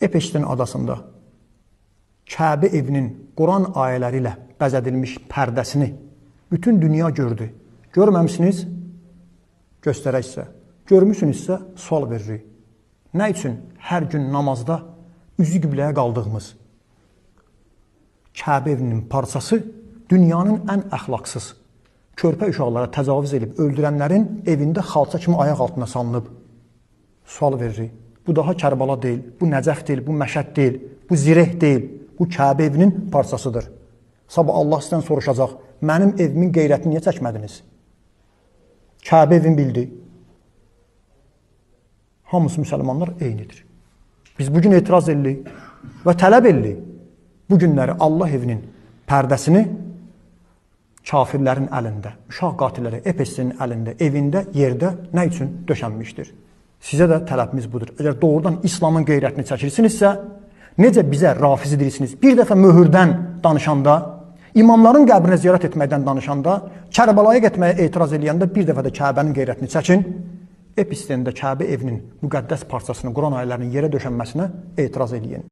Epestin adasında Kəbə evinin Quran ayələri ilə bəzədilmiş pərdəsini bütün dünya gördü. Görməmişsiniz? Göstərəksə. Görmüşsünüzsə sual veririk. Nə üçün hər gün namazda üzü qibləyə qaldığımız Kəbə evinin parçası dünyanın ən əxlaqsız, körpə uşaqlara təcavüz edib öldürənlərin evində xalça kimi ayaq altına salınıb? Sual veririk. Bu daha Kərbala deyil, bu Nəcəf deyil, bu Məşəd deyil, bu Zireh deyil, bu Kəbə evinin parçasıdır. Sabah Allah sizdən soruşacaq, mənim evimin qeyrətini niyə çəkmədiniz? Kəbə evin bildi. Hamısı müsəlmanlar eynidir. Biz bugün etiraz edirik və tələb edirik. Bu günləri Allah evinin pərdəsini kafirlərin əlində, uşaq qatilləri Epesinin əlində, evində, yerdə nə üçün döşənmişdir? Sizə də tələbimiz budur. Əgər doğrudan İslamın qeyrətini çəkirsinizsə, necə bizə rafizi deyirsiniz? Bir dəfə möhürdən danışanda, imamların qəbrinə ziyarət etməkdən danışanda, Kərbalaya getməyə etiraz edəndə bir dəfə də Kəbənin qeyrətini çəkin. Epesində Kəbə evinin müqəddəs parçasını, Quran ayələrinin yerə döşənməsinə etiraz edin.